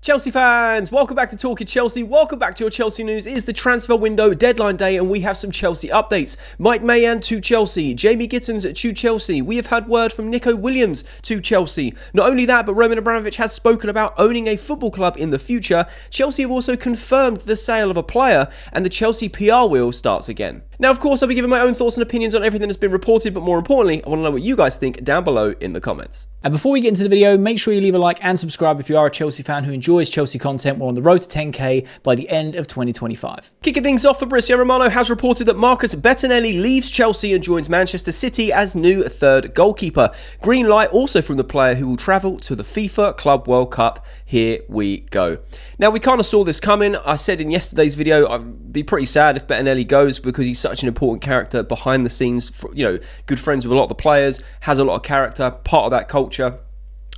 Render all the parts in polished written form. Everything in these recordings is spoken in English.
Chelsea fans, welcome back to Talking Chelsea. Welcome back to your Chelsea news. It is the transfer window deadline day and we have some Chelsea updates. Mike Maignan to Chelsea, Jamie Gittens to Chelsea. We have had word from Nico Williams to Chelsea. Not only that, but Roman Abramovich has spoken about owning a football club in the future. Chelsea have also confirmed the sale of a player and the Chelsea PR wheel starts again. Now, of course, I'll be giving my own thoughts and opinions on everything that's been reported, but more importantly, I want to know what you guys think down below in the comments. And before we get into the video, make sure you leave a like and subscribe if you are a Chelsea fan who enjoys Chelsea content. We're on the road to 10k by the end of 2025. Kicking things off, Fabrizio Romano has reported that Marcus Bettinelli leaves Chelsea and joins Manchester City as new third goalkeeper. Green light also from the player who will travel to the FIFA Club World Cup. Here we go. Now, we kind of saw this coming. I said in yesterday's video, I'd be pretty sad if Bettinelli goes because he's such an important character behind the scenes, good friends with a lot of the players, has a lot of character, part of that culture.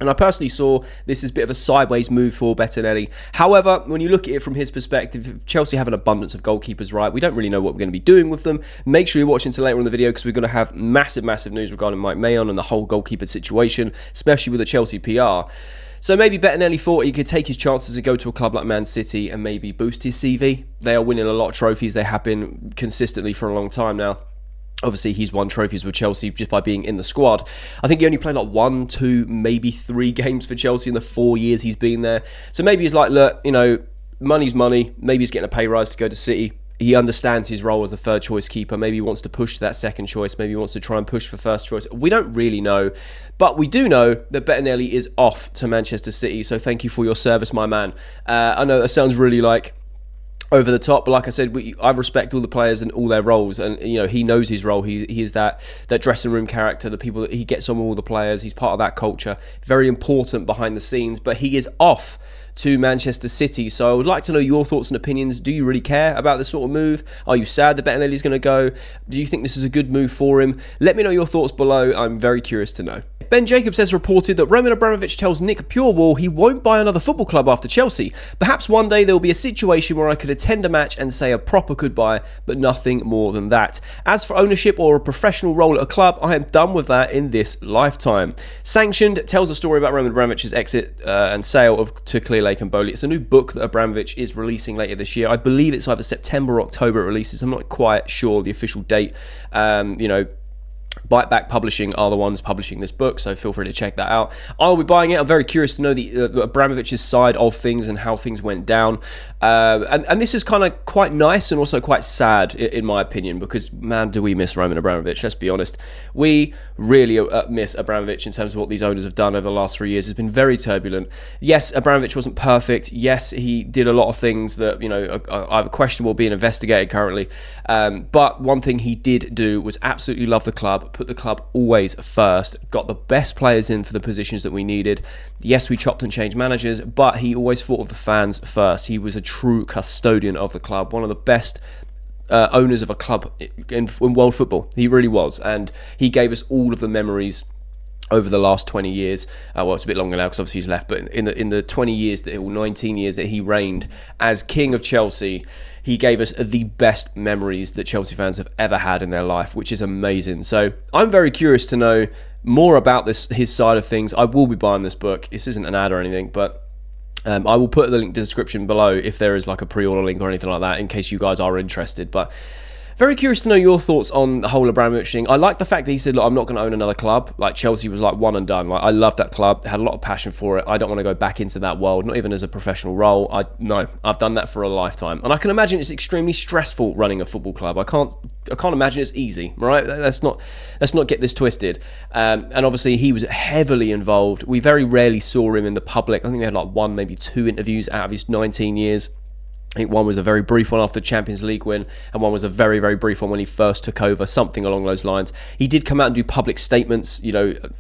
And I personally saw this as a bit of a sideways move for Bettinelli. However, when you look at it from his perspective, Chelsea have an abundance of goalkeepers, right? We don't really know what we're going to be doing with them. Make sure you're watching until later on in the video because we're going to have massive news regarding Mike Maignan and the whole goalkeeper situation, especially with the Chelsea PR. So maybe Bettinelli thought he could take his chances to go to a club like Man City and maybe boost his CV. They are winning a lot of trophies. They have been consistently for a long time now. Obviously, he's won trophies with Chelsea just by being in the squad. I think he only played like 1, 2, maybe 3 games for Chelsea in the 4 years he's been there. So maybe he's like, look, money's money. Maybe he's getting a pay rise to go to City. He understands his role as the third choice keeper. Maybe he wants to push that second choice. Maybe he wants to try and push for first choice. We don't really know. But we do know that Bettinelli is off to Manchester City. So thank you for your service, my man. I know that sounds really like over the top, but like I said, I respect all the players and all their roles, and he knows his role. He is that dressing room character, the people that he gets on with all the players. He's part of that culture, very important behind the scenes. But he is off to Manchester City, so I would like to know your thoughts and opinions. Do you really care about this sort of move? Are you sad that Bettinelli is going to go? Do you think this is a good move for him? Let me know your thoughts below. I'm very curious to know. Ben Jacobs has reported that Roman Abramovich tells Nick Purewall he won't buy another football club after Chelsea. Perhaps one day there will be a situation where I could attend a match and say a proper goodbye, but nothing more than that. As for ownership or a professional role at a club, I am done with that in this lifetime. Sanctioned tells a story about Roman Abramovich's exit and sale to Clear Lake and Bowley. It's a new book that Abramovich is releasing later this year. I believe it's either September or October it releases. I'm not quite sure the official date. Bite Back Publishing are the ones publishing this book, so feel free to check that out. I'll be buying it. I'm very curious to know the Abramovich's side of things and how things went down. And this is kind of quite nice and also quite sad, in my opinion, because, man, do we miss Roman Abramovich. Let's be honest. We really miss Abramovich in terms of what these owners have done over the last 3 years. It's been very turbulent. Yes, Abramovich wasn't perfect. Yes, he did a lot of things that, are either questionable, being investigated currently. But one thing he did do was absolutely love the club, put the club always first, got the best players in for the positions that we needed. Yes, we chopped and changed managers, but he always thought of the fans first. He was a true custodian of the club, one of the best owners of a club in world football. He really was, and he gave us all of the memories over the last 20 years. Well, it's a bit longer now because obviously he's left, but in the 20 years, or 19 years that he reigned as king of Chelsea, he gave us the best memories that Chelsea fans have ever had in their life, which is amazing. So I'm very curious to know more about his side of things. I will be buying this book. This isn't an ad or anything, but I will put the link in the description below if there is like a pre-order link or anything like that in case you guys are interested. But very curious to know your thoughts on the whole Abramovich thing. I like the fact that he said, look, I'm not going to own another club. Like, Chelsea was like one and done. Like, I love that club, had a lot of passion for it. I don't want to go back into that world, not even as a professional role. No, I've done that for a lifetime. And I can imagine it's extremely stressful running a football club. I can't imagine it's easy, right? Let's not get this twisted. And obviously he was heavily involved. We very rarely saw him in the public. I think we had like 1, maybe 2 interviews out of his 19 years. I think one was a very brief one after the Champions League win, and one was a very, very brief one when he first took over, something along those lines. He did come out and do public statements,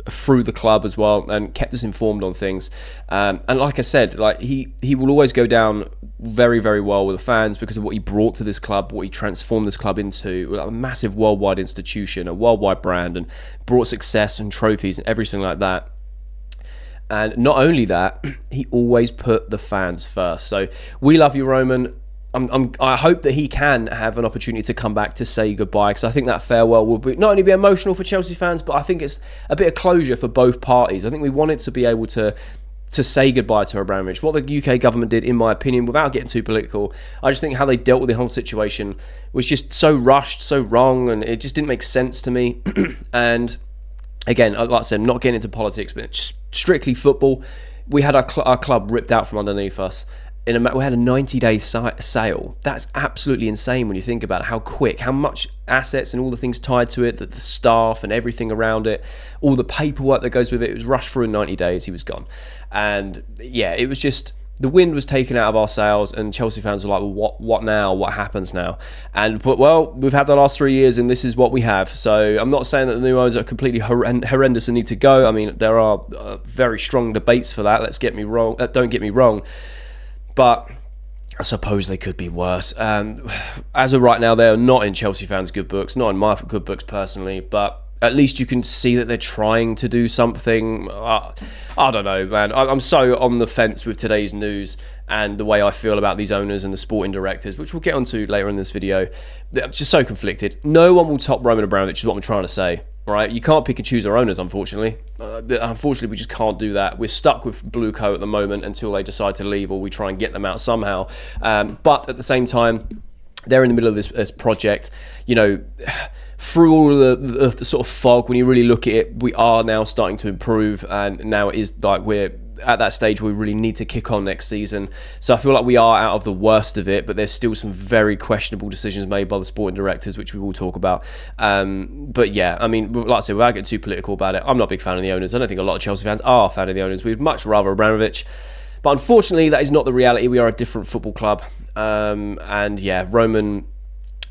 through the club as well, and kept us informed on things. And like I said, like he will always go down very, very well with the fans because of what he brought to this club, what he transformed this club into, a massive worldwide institution, a worldwide brand, and brought success and trophies and everything like that. And not only that, he always put the fans first. So we love you, Roman. I hope that he can have an opportunity to come back to say goodbye, because I think that farewell will not only be emotional for Chelsea fans, but I think it's a bit of closure for both parties. I think we wanted to be able to to say goodbye to Abramovich. What the UK government did, in my opinion, without getting tut political, I just think how they dealt with the whole situation was just so rushed, so wrong, and it just didn't make sense to me. And again, like I said, not getting into politics, but just strictly football. We had our club ripped out from underneath us. We had a 90-day sale. That's absolutely insane when you think about it, how quick, how much assets and all the things tied to it, the staff and everything around it, all the paperwork that goes with it. It was rushed through in 90 days. He was gone. And yeah, it was just, the wind was taken out of our sails, and Chelsea fans were like, well, what now? What happens now? But well, we've had the last 3 years, and this is what we have. So I'm not saying that the new owners are completely horrendous and need to go. I mean, there are very strong debates for that. Don't get me wrong. But I suppose they could be worse. As of right now, they are not in Chelsea fans' good books, not in my good books personally, but at least you can see that they're trying to do something. I don't know, man. I'm so on the fence with today's news and the way I feel about these owners and the sporting directors, which we'll get onto later in this video. I'm just so conflicted. No one will top Roman Abramovich, is what I'm trying to say. Right, you can't pick and choose our owners, unfortunately. Unfortunately, we just can't do that. We're stuck with Blue Co at the moment until they decide to leave or we try and get them out somehow. But at the same time, they're in the middle of this project. You know, through all the sort of fog, when you really look at it, we are now starting to improve, and now it is like we're at that stage where we really need to kick on next season. So I feel like we are out of the worst of it, but there's still some very questionable decisions made by the sporting directors, which we will talk about. But yeah, I mean, like I said, without getting too political about it, I'm not a big fan of the owners. I don't think a lot of Chelsea fans are a fan of the owners. We'd much rather Abramovich. But unfortunately, that is not the reality. We are a different football club. And yeah, Roman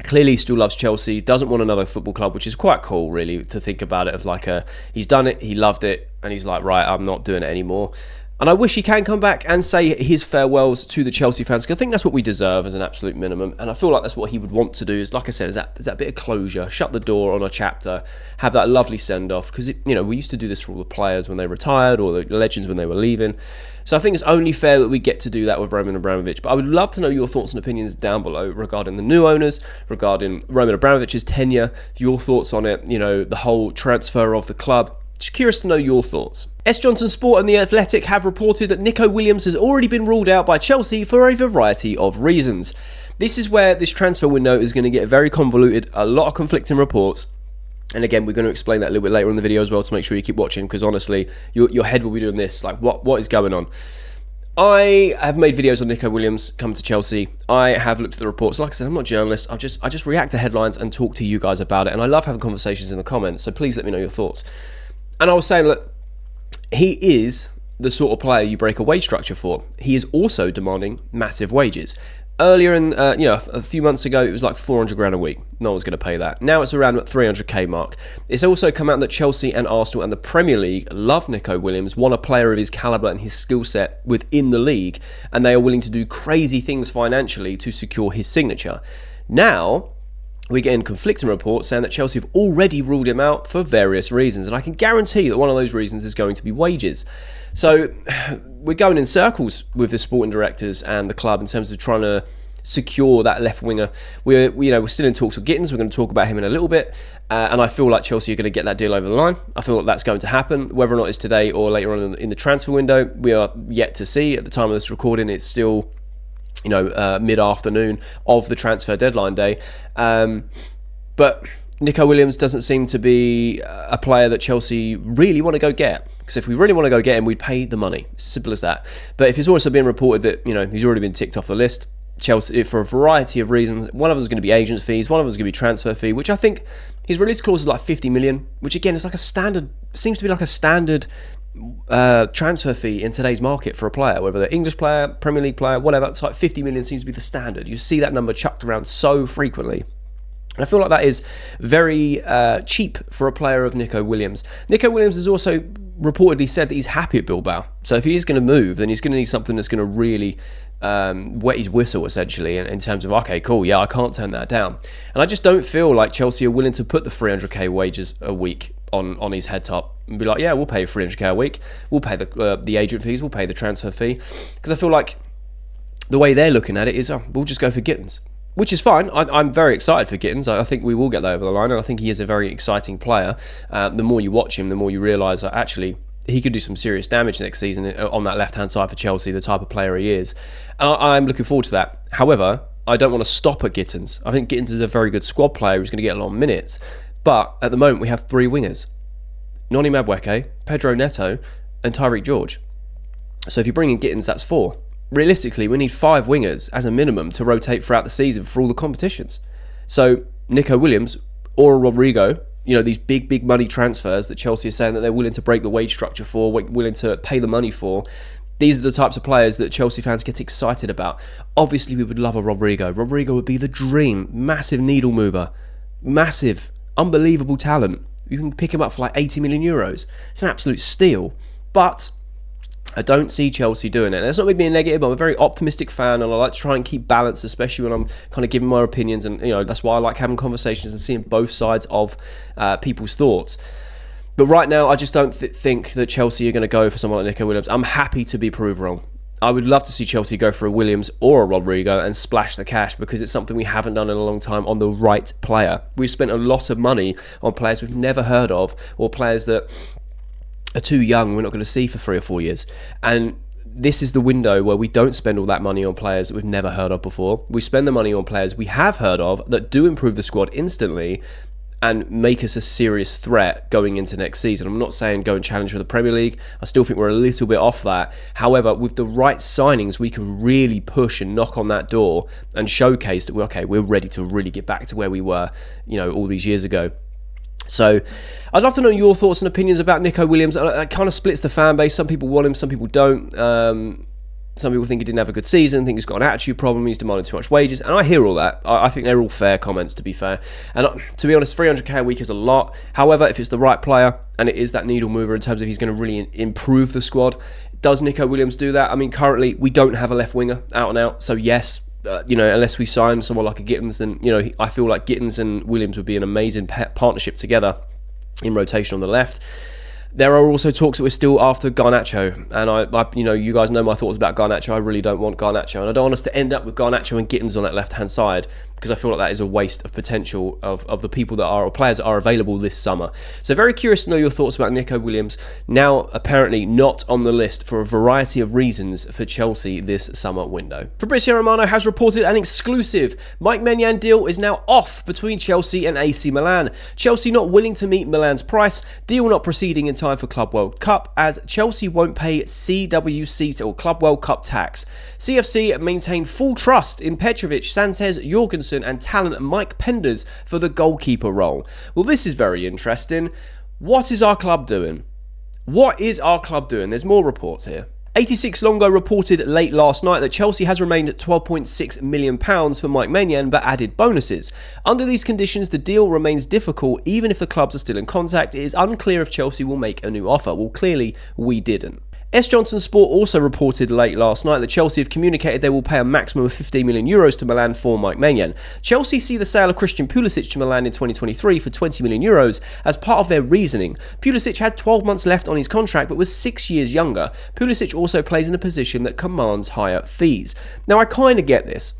clearly still loves Chelsea, doesn't want another football club, which is quite cool, really, to think about it as like he's done it, he loved it, and he's like, right, I'm not doing it anymore. And I wish he can come back and say his farewells to the Chelsea fans, because I think that's what we deserve as an absolute minimum. And I feel like that's what he would want to do, is, like I said, is that bit of closure, shut the door on a chapter, have that lovely send-off. Because, you know, we used to do this for all the players when they retired, or the legends when they were leaving. So I think it's only fair that we get to do that with Roman Abramovich. But I would love to know your thoughts and opinions down below regarding the new owners, regarding Roman Abramovich's tenure, your thoughts on it, you know, the whole transfer of the club. Just curious to know your thoughts. S. Johnson Sport and The Athletic have reported that Nico Williams has already been ruled out by Chelsea for a variety of reasons. This is where this transfer window is going to get very convoluted, a lot of conflicting reports. And again, we're going to explain that a little bit later in the video as well, to make sure you keep watching, because honestly, your head will be doing this. Like, what is going on? I have made videos on Nico Williams coming to Chelsea. I have looked at the reports. Like I said, I'm not a journalist. I just react to headlines and talk to you guys about it. And I love having conversations in the comments, so please let me know your thoughts. And I was saying, look, he is the sort of player you break a wage structure for. He is also demanding massive wages. Earlier in, a few months ago, it was like 400 grand a week. No one's going to pay that. Now it's around the 300k mark. It's also come out that Chelsea and Arsenal and the Premier League love Nico Williams, want a player of his calibre and his skill set within the league, and they are willing to do crazy things financially to secure his signature. Now, we're getting conflicting reports saying that Chelsea have already ruled him out for various reasons, and I can guarantee that one of those reasons is going to be wages. So we're going in circles with the sporting directors and the club in terms of trying to secure that left winger. We're still in talks with Gittens. We're going to talk about him in a little bit, and I feel like Chelsea are going to get that deal over the line. I feel like that's going to happen, whether or not it's today or later on in the transfer window. We are yet to see. At the time of this recording, it's still mid-afternoon of the transfer deadline day. But Nico Williams doesn't seem to be a player that Chelsea really want to go get. Because if we really want to go get him, we'd pay the money. Simple as that. But if it's also been reported that, he's already been ticked off the list, Chelsea, for a variety of reasons, one of them is going to be agent fees, one of them is going to be transfer fee, which I think his release clause is like 50 million, which again is like a standard, seems to be like a standard transfer fee in today's market for a player, whether they're English player, Premier League player, whatever. It's like 50 million seems to be the standard. You see that number chucked around so frequently. And I feel like that is very cheap for a player of Nico Williams. Nico Williams has also reportedly said that he's happy at Bilbao. So if he is going to move, then he's going to need something that's going to really wet his whistle, essentially, in terms of, okay, cool, yeah, I can't turn that down. And I just don't feel like Chelsea are willing to put the 300k wages a week on his head top and be like, yeah, we'll pay 300k a week. We'll pay the agent fees. We'll pay the transfer fee. Because I feel like the way they're looking at it is, we'll just go for Gittens. Which is fine. I'm very excited for Gittens. I think we will get that over the line, and I think he is a very exciting player. The more you watch him, the more you realise that actually he could do some serious damage next season on that left-hand side for Chelsea, the type of player he is. And I'm looking forward to that. However, I don't want to stop at Gittens. I think Gittens is a very good squad player who's going to get a lot of minutes. But at the moment, we have 3 wingers. Noni Madueke, Pedro Neto, and Tyreek George. So if you bring in Gittens, that's 4. Realistically, we need 5 wingers as a minimum to rotate throughout the season for all the competitions. So Nico Williams or Rodrigo, these big money transfers that Chelsea are saying that they're willing to break the wage structure for, willing to pay the money for. These are the types of players that Chelsea fans get excited about. Obviously, we would love a Rodrigo. Rodrigo would be the dream. Massive needle mover. Massive, unbelievable talent. You can pick him up for like 80 million euros. It's an absolute steal. But I don't see Chelsea doing it. And that's not me being negative. I'm a very optimistic fan, and I like to try and keep balance, especially when I'm kind of giving my opinions. And that's why I like having conversations and seeing both sides of people's thoughts. But right now, I just don't think that Chelsea are going to go for someone like Nico Williams. I'm happy to be proved wrong. I would love to see Chelsea go for a Williams or a Rodrigo and splash the cash, because it's something we haven't done in a long time on the right player. We've spent a lot of money on players we've never heard of, or players that are too young, we're not going to see for 3 or 4 years. And this is the window where we don't spend all that money on players that we've never heard of before. We spend the money on players we have heard of that do improve the squad instantly and make us a serious threat going into next season. I'm not saying go and challenge for the Premier League. I still think we're a little bit off that. However, with the right signings, we can really push and knock on that door and showcase that we're ready to really get back to where we were, all these years ago. So I'd love to know your thoughts and opinions about Nico Williams. It kind of splits the fan base. Some people want him, some people don't. Some people think he didn't have a good season, think he's got an attitude problem, he's demanding too much wages, and I hear all that. I think they're all fair comments, to be fair. And to be honest, 300k a week is a lot. However, if it's the right player, and it is that needle mover in terms of he's going to really improve the squad, does Nico Williams do that? I mean, currently, we don't have a left winger out and out, so yes, unless we sign someone like a Gittens, then, I feel like Gittens and Williams would be an amazing partnership together in rotation on the left. There are also talks that we're still after Garnacho, and I you guys know my thoughts about Garnacho. I really don't want Garnacho, and I don't want us to end up with Garnacho and Gittens on that left-hand side, because I feel like that is a waste of potential of the people that are, or players that are available this summer. So very curious to know your thoughts about Nico Williams, now apparently not on the list for a variety of reasons for Chelsea this summer window. Fabrizio Romano has reported an exclusive. Mike Maignan deal is now off between Chelsea and AC Milan. Chelsea not willing to meet Milan's price, deal not proceeding in time for Club World Cup, as Chelsea won't pay CWC or Club World Cup tax. CFC maintain full trust in Petrovic, Sanchez, Jorgensen and talent Mike Penders for the goalkeeper role. Well, this is very interesting. What is our club doing? There's more reports here. 86 Longo reported late last night that Chelsea has remained at £12.6 million for Mike Maignan but added bonuses. Under these conditions, the deal remains difficult even if the clubs are still in contact. It is unclear if Chelsea will make a new offer. Well, clearly we didn't. S. Johnson Sport also reported late last night that Chelsea have communicated they will pay a maximum of €15 million to Milan for Mike Maignan. Chelsea see the sale of Christian Pulisic to Milan in 2023 for €20 million as part of their reasoning. Pulisic had 12 months left on his contract but was 6 years younger. Pulisic also plays in a position that commands higher fees. Now, I kind of get this.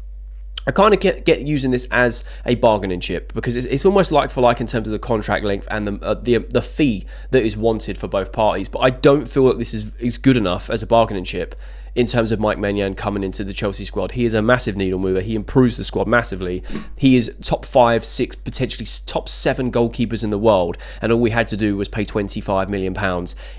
I kind of get using this as a bargaining chip, because it's almost like for like in terms of the contract length and the fee that is wanted for both parties. But I don't feel that this is good enough as a bargaining chip in terms of Mike Maignan coming into the Chelsea squad. He is a massive needle mover. He improves the squad massively. He is top 5, 6, potentially top 7 goalkeepers in the world, and all we had to do was pay £25 million.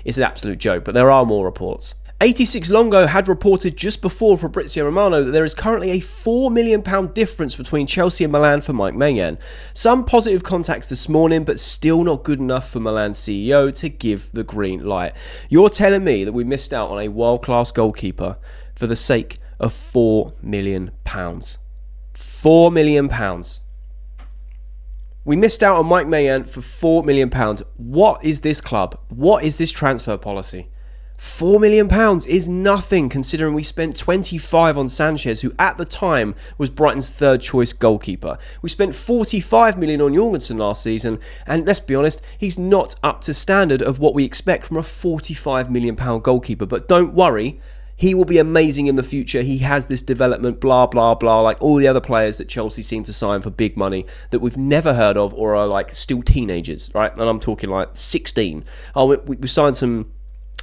It's an absolute joke, but there are more reports. 86 Longo had reported just before Fabrizio Romano that there is currently a £4 million difference between Chelsea and Milan for Mike Maignan. Some positive contacts this morning, but still not good enough for Milan's CEO to give the green light. You're telling me that we missed out on a world-class goalkeeper for the sake of £4 million. £4 million. We missed out on Mike Maignan for £4 million. What is this club? What is this transfer policy? £4 million is nothing considering we spent 25 on Sanchez, who at the time was Brighton's third choice goalkeeper. We spent 45 million on Jorgensen last season, and let's be honest, he's not up to standard of what we expect from a £45 million goalkeeper. But don't worry, he will be amazing in the future. He has this development, blah, blah, blah, like all the other players that Chelsea seem to sign for big money that we've never heard of or are like still teenagers, right? And I'm talking like 16. Oh, we signed some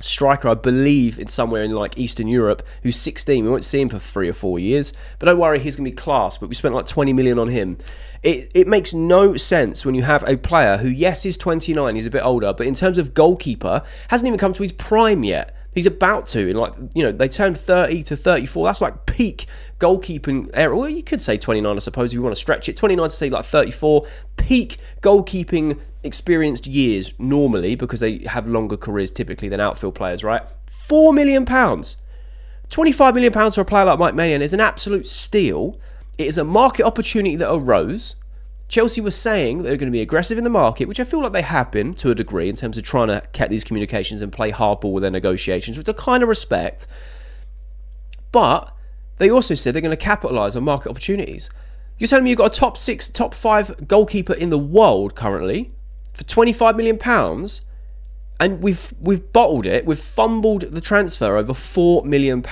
striker, I believe, in somewhere in like Eastern Europe, who's 16. We won't see him for 3 or 4 years, but don't worry, he's going to be class. But we spent like 20 million on him. It makes no sense when you have a player who, yes, is 29, he's a bit older, but in terms of goalkeeper, hasn't even come to his prime yet. He's about to, in like, you know, they turn 30 to 34. That's like peak goalkeeping era. Well, you could say 29, I suppose, if you want to stretch it. 29 to say like 34. Peak goalkeeping experienced years normally, because they have longer careers typically than outfield players, right? £4 million. £25 million for a player like Mike Maignan is an absolute steal. It is a market opportunity that arose. Chelsea was saying that they're going to be aggressive in the market, which I feel like they have been to a degree in terms of trying to get these communications and play hardball with their negotiations, which I kind of respect. But they also said they're going to capitalise on market opportunities. You're telling me you've got a top 6, top 5 goalkeeper in the world currently for £25 million, and we've bottled it. We've fumbled the transfer over £4 million.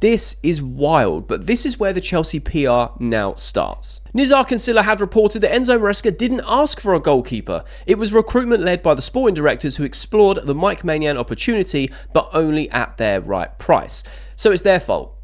This is wild, but this is where the Chelsea PR now starts. Nizar Kinsella had reported that Enzo Maresca didn't ask for a goalkeeper. It was recruitment led by the sporting directors who explored the Mike Maignan opportunity, but only at their right price. So it's their fault.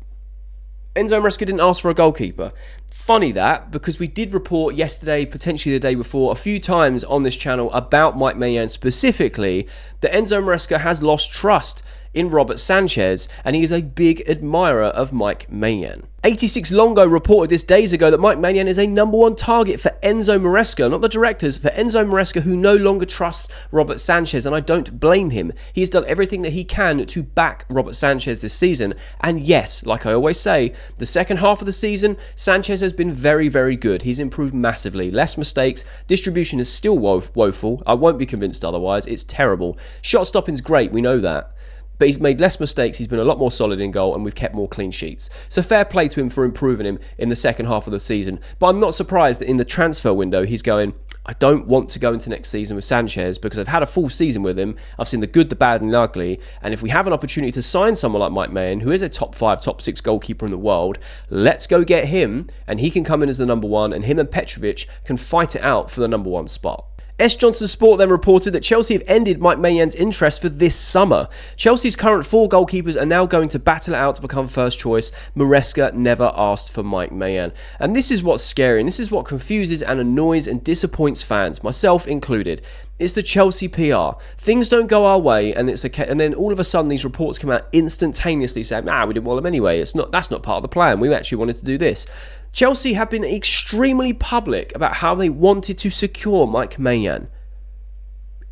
Enzo Maresca didn't ask for a goalkeeper. Funny that, because we did report yesterday, potentially the day before, a few times on this channel about Mike Maignan specifically, that Enzo Maresca has lost trust in Robert Sanchez, and he is a big admirer of Mike Maignan. 86 Longo reported this days ago that Mike Maignan is a #1 target for Enzo Maresca, not the directors, for Enzo Maresca, who no longer trusts Robert Sanchez, and I don't blame him. He has done everything that he can to back Robert Sanchez this season, and yes, like I always say, the second half of the season, Sanchez has been very, very good. He's improved massively, less mistakes, distribution is still woeful, I won't be convinced otherwise, it's terrible. Shot stopping's great, we know that. But he's made less mistakes, he's been a lot more solid in goal, and we've kept more clean sheets. So fair play to him for improving him in the second half of the season. But I'm not surprised that in the transfer window, he's going, I don't want to go into next season with Sanchez because I've had a full season with him. I've seen the good, the bad, and the ugly. And if we have an opportunity to sign someone like Mike Maignan, who is a top 5, top 6 goalkeeper in the world, let's go get him, and he can come in as the #1, and him and Petrovic can fight it out for the #1 spot. S. Johnson Sport then reported that Chelsea have ended Mike Maignan's interest for this summer. Chelsea's current 4 goalkeepers are now going to battle it out to become first choice. Maresca never asked for Mike Maignan. And this is what's scary, and this is what confuses and annoys and disappoints fans, myself included. It's the Chelsea PR. Things don't go our way, and then all of a sudden these reports come out instantaneously saying, we didn't want them anyway. That's not part of the plan. We actually wanted to do this. Chelsea have been extremely public about how they wanted to secure Mike Maignan.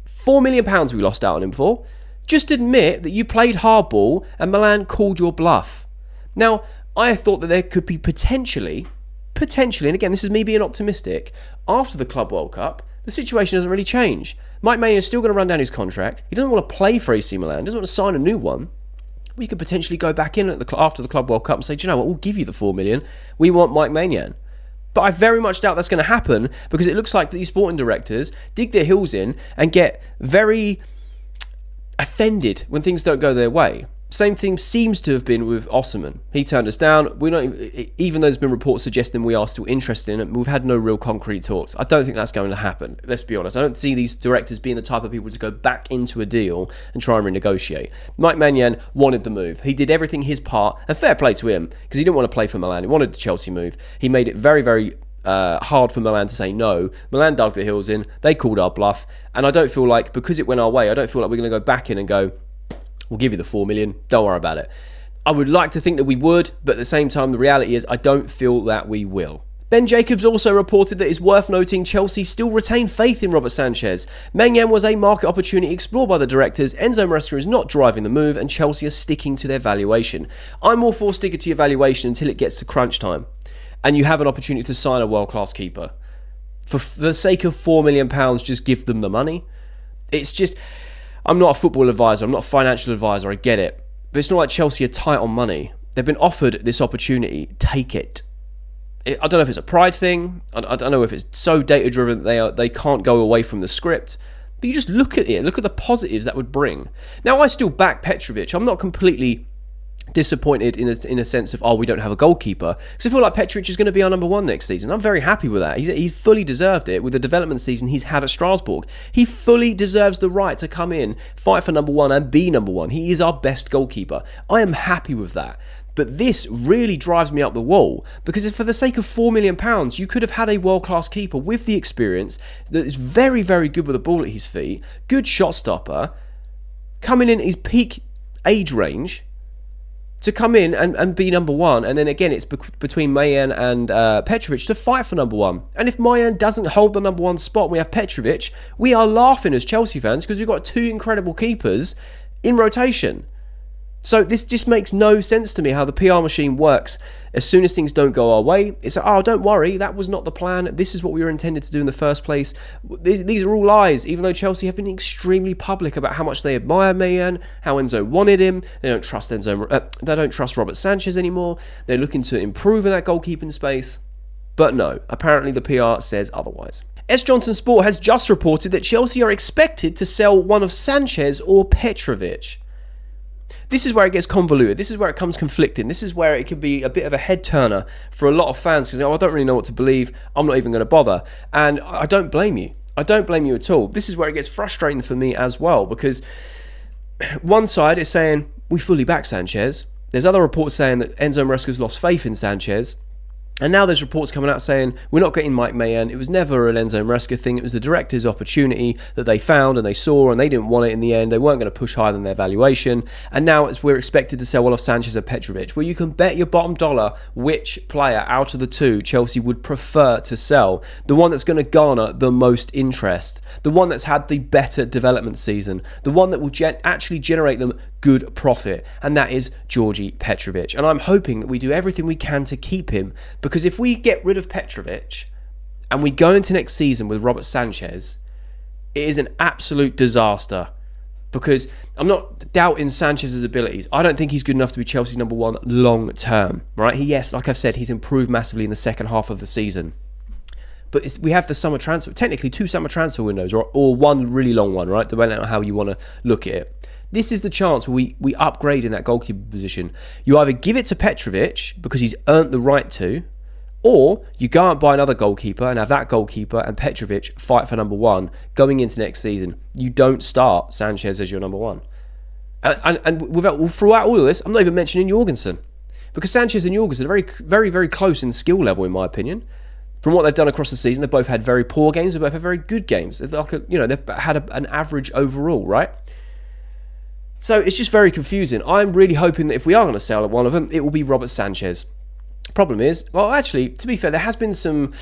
£4 million we lost out on him for. Just admit that you played hardball and Milan called your bluff. Now, I thought that there could be potentially, and again, this is me being optimistic, after the Club World Cup, the situation doesn't really change. Mike Maignan is still going to run down his contract. He doesn't want to play for AC Milan. He doesn't want to sign a new one. We could potentially go back in after the Club World Cup and say, do you know what, we'll give you the $4 million. We want Mike Maignan. But I very much doubt that's going to happen, because it looks like these sporting directors dig their heels in and get very offended when things don't go their way. Same thing seems to have been with Osimhen. He turned us down. We're not, even though there's been reports suggesting we are still interested in it, we've had no real concrete talks. I don't think that's going to happen. Let's be honest. I don't see these directors being the type of people to go back into a deal and try and renegotiate. Mike Maignan wanted the move. He did everything his part, and fair play to him, because he didn't want to play for Milan. He wanted the Chelsea move. He made it very, very hard for Milan to say no. Milan dug their heels in. They called our bluff, and I don't feel like, because it went our way, I don't feel like we're going to go back in and go, we'll give you the $4 million. Don't worry about it. I would like to think that we would, but at the same time, the reality is I don't feel that we will. Ben Jacobs also reported that it's worth noting Chelsea still retain faith in Robert Sanchez. Maignan was a market opportunity explored by the directors. Enzo Maresca is not driving the move, and Chelsea are sticking to their valuation. I'm all for sticking to your valuation until it gets to crunch time, and you have an opportunity to sign a world-class keeper. For the sake of £4 million, just give them the money. It's just, I'm not a football advisor, I'm not a financial advisor, I get it. But it's not like Chelsea are tight on money. They've been offered this opportunity, take it. I don't know if it's a pride thing, I don't know if it's so data-driven that they can't go away from the script. But you just look at it, look at the positives that would bring. Now, I still back Petrovic. I'm not completely disappointed in a sense of, oh, we don't have a goalkeeper, because I feel like Petrovic is going to be our number one next season. I'm very happy with that. He's fully deserved it with the development season he's had at Strasbourg. He fully deserves the right to come in, fight for number one and be number one. He is our best goalkeeper. I am happy with that. But this really drives me up the wall, because if for the sake of £4 million, you could have had a world-class keeper with the experience that is very, very good with the ball at his feet, good shot stopper, coming in his peak age range, to come in and be number one. And then again, it's between Maignan and Petrovic to fight for number one. And if Maignan doesn't hold the number one spot and we have Petrovic, we are laughing as Chelsea fans because we've got two incredible keepers in rotation. So this just makes no sense to me how the PR machine works. As soon as things don't go our way, it's like, oh, don't worry, that was not the plan. This is what we were intended to do in the first place. These are all lies, even though Chelsea have been extremely public about how much they admire Maignan, how Enzo wanted him. They don't trust they don't trust Robert Sanchez anymore. They're looking to improve in that goalkeeping space. But no, apparently the PR says otherwise. S. Johnson Sport has just reported that Chelsea are expected to sell one of Sanchez or Petrovic. This is where it gets convoluted. This is where it comes conflicting. This is where it could be a bit of a head turner for a lot of fans because, I don't really know what to believe. I'm not even going to bother. And I don't blame you. I don't blame you at all. This is where it gets frustrating for me as well, because one side is saying we fully back Sanchez. There's other reports saying that Enzo Maresca's lost faith in Sanchez. And now there's reports coming out saying we're not getting Mike Maignan. It was never an Enzo Maresca thing. It was the director's opportunity that they found and they saw, and they didn't want it in the end. They weren't going to push higher than their valuation. And now we're expected to sell one of Sanchez and Petrovic, where you can bet your bottom dollar which player out of the two Chelsea would prefer to sell. The one that's going to garner the most interest. The one that's had the better development season. The one that will actually generate them good profit, and that is Georgi Petrovic. And I'm hoping that we do everything we can to keep him, because if we get rid of Petrovic and we go into next season with Robert Sanchez, it is an absolute disaster, because I'm not doubting Sanchez's abilities. I don't think he's good enough to be Chelsea's number one long term, right? Yes, like I've said, he's improved massively in the second half of the season. But we have the summer transfer, technically two summer transfer windows, or one really long one, right? Depending on how you want to look at it. This is the chance where we upgrade in that goalkeeper position. You either give it to Petrovic because he's earned the right to, or you go out and buy another goalkeeper and have that goalkeeper and Petrovic fight for number one going into next season. You don't start Sanchez as your number one. And throughout all of this, I'm not even mentioning Jorgensen, because Sanchez and Jorgensen are very, very, very close in skill level, in my opinion. From what they've done across the season, they've both had very poor games. They've both had very good games. They've had an average overall, right? So it's just very confusing. I'm really hoping that if we are going to sell one of them, it will be Robert Sanchez. Problem is, well, actually, to be fair, there has been some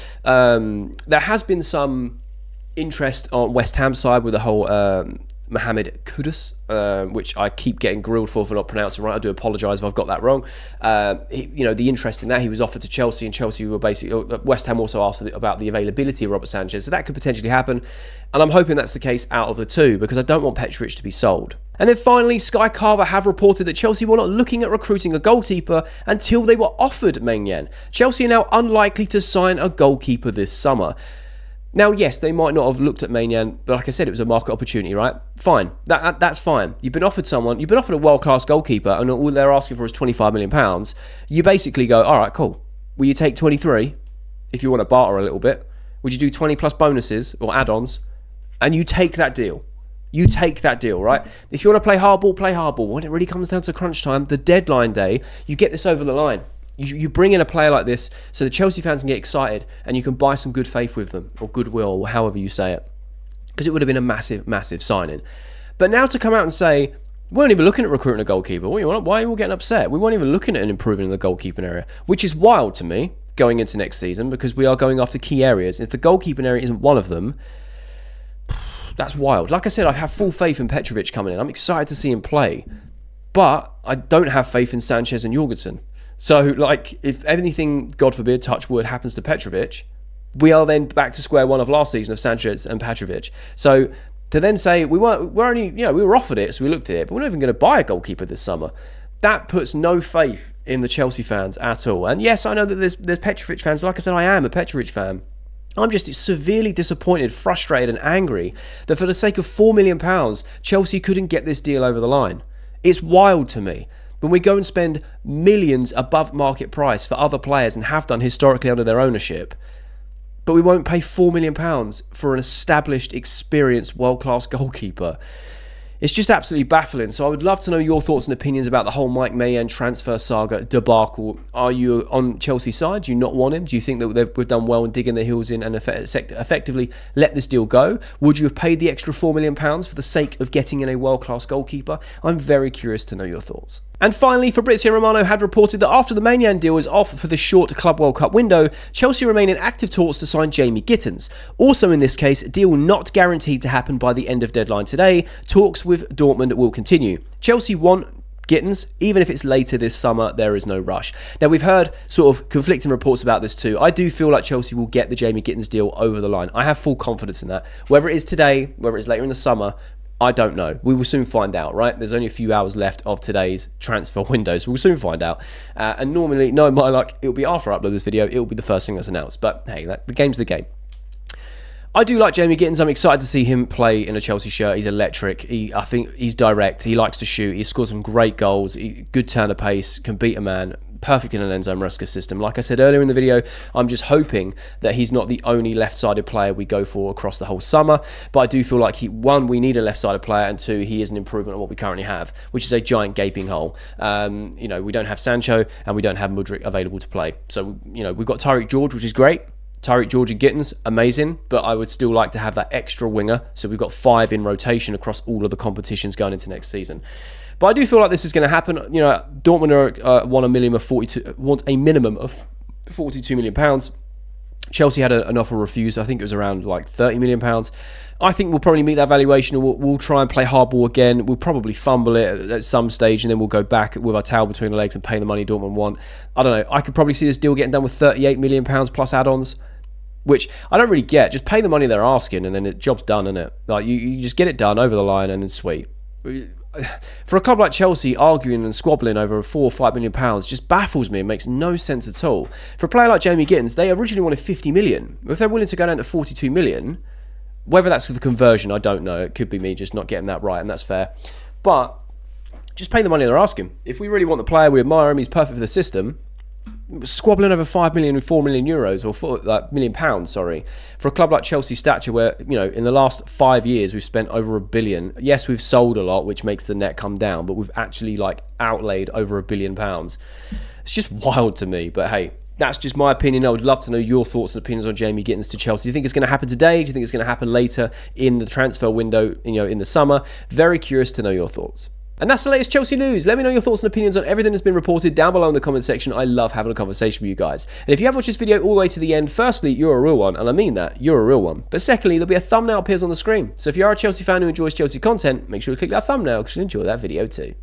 interest on West Ham side with the whole Mohamed Kudus, which I keep getting grilled for not pronouncing right. I do apologise if I've got that wrong. The interest in that, he was offered to Chelsea, and Chelsea were basically, West Ham also asked about the availability of Robert Sanchez, so that could potentially happen. And I'm hoping that's the case out of the two, because I don't want Petrovic to be sold. And then finally, Sky Carver have reported that Chelsea were not looking at recruiting a goalkeeper until they were offered Maignan. Chelsea are now unlikely to sign a goalkeeper this summer. Now, yes, they might not have looked at Maignan, but like I said, it was a market opportunity, right? Fine. That's fine. You've been offered a world-class goalkeeper, and all they're asking for is £25 million. You basically go, all right, cool. Will you take 23 if you want to barter a little bit? Would you do 20 plus bonuses or add-ons? And you take that deal. You take that deal, right? If you want to play hardball, play hardball. When it really comes down to crunch time, the deadline day, you get this over the line. You bring in a player like this so the Chelsea fans can get excited and you can buy some good faith with them, or goodwill, or however you say it. Because it would have been a massive, massive signing. But now to come out and say, we weren't even looking at recruiting a goalkeeper. Why are you all getting upset? We weren't even looking at improving in the goalkeeping area, which is wild to me going into next season, because we are going after key areas. If the goalkeeping area isn't one of them, that's wild. Like I said, I have full faith in Petrovic coming in. I'm excited to see him play. But I don't have faith in Sanchez and Jorgensen. So, if anything, God forbid, touch wood, happens to Petrovic, we are then back to square one of last season of Sanchez and Petrovic. we were offered it, so we looked at it, but we're not even going to buy a goalkeeper this summer. That puts no faith in the Chelsea fans at all. And yes, I know that there's Petrovic fans. Like I said, I am a Petrovic fan. I'm just severely disappointed, frustrated and angry that for the sake of £4 million, Chelsea couldn't get this deal over the line. It's wild to me. when we go and spend millions above market price for other players and have done historically under their ownership, but we won't pay £4 million for an established, experienced, world-class goalkeeper. It's just absolutely baffling. So I would love to know your thoughts and opinions about the whole Mike Maignan transfer saga debacle. Are you on Chelsea's side? Do you not want him? Do you think that we've done well in digging their heels in and effectively let this deal go? Would you have paid the extra £4 million for the sake of getting in a world-class goalkeeper? I'm very curious to know your thoughts. And finally, Fabrizio Romano had reported that after the Maignan deal is off for the short Club World Cup window, Chelsea remain in active talks to sign Jamie Gittens. Also in this case, a deal not guaranteed to happen by the end of deadline today. Talks with Dortmund will continue. Chelsea want Gittens, even if it's later this summer, there is no rush. Now, we've heard sort of conflicting reports about this too. I do feel like Chelsea will get the Jamie Gittens deal over the line. I have full confidence in that. Whether it is today, whether it's later in the summer, I don't know. We will soon find out, right? There's only a few hours left of today's transfer window, so we'll soon find out. And normally, knowing my luck, it'll be after I upload this video, it'll be the first thing that's announced. But hey, the game's the game. I do like Jamie Gittens. I'm excited to see him play in a Chelsea shirt. He's electric. I think he's direct. He likes to shoot. He scores some great goals. Good turn of pace. Can beat a man. Perfect in an Enzo Maresca system. Like I said earlier in the video, I'm just hoping that he's not the only left-sided player we go for across the whole summer. But I do feel like, one, we need a left-sided player, and two, he is an improvement on what we currently have, which is a giant gaping hole. You know, we don't have Sancho and we don't have Mudryk available to play. So, you know, we've got Tyreek George, which is great. Tyreek George and Gittens, amazing, but I would still like to have that extra winger. So we've got 5 in rotation across all of the competitions going into next season. But I do feel like this is going to happen. You know, Dortmund want a minimum of £42 million. Chelsea had an offer refused. I think it was around like £30 million. I think we'll probably meet that valuation, and we'll try and play hardball again. We'll probably fumble it at some stage, and then we'll go back with our tail between the legs and pay the money Dortmund want. I don't know. I could probably see this deal getting done with £38 million plus add-ons, which I don't really get. Just pay the money they're asking, and then the job's done, isn't it? Like you just get it done over the line, and then sweet. For a club like Chelsea, arguing and squabbling over £4 or £5 million just baffles me and makes no sense at all. For a player like Jamie Gittens, they originally wanted 50 million. If they're willing to go down to 42 million, whether that's the conversion, I don't know. It could be me just not getting that right, and that's fair. But just pay the money they're asking. If we really want the player, we admire him, he's perfect for the system. Squabbling over 5 million and 4 million euros, or £1 million, for a club like Chelsea's stature, where, you know, in the last 5 years we've spent over £1 billion. Yes, we've sold a lot, which makes the net come down, but we've actually like outlaid over £1 billion. It's just wild to me. But hey, that's just my opinion. I would love to know your thoughts and opinions on Jamie Gittens to Chelsea. Do you think it's going to happen today? Do you think it's going to happen later in the transfer window, you know, in the summer? Very curious to know your thoughts. And that's the latest Chelsea news. Let me know your thoughts and opinions on everything that's been reported down below in the comment section. I love having a conversation with you guys. And if you have watched this video all the way to the end, firstly, you're a real one, and I mean that, you're a real one. But secondly, there'll be a thumbnail appears on the screen. So if you are a Chelsea fan who enjoys Chelsea content, make sure to click that thumbnail because you'll enjoy that video too.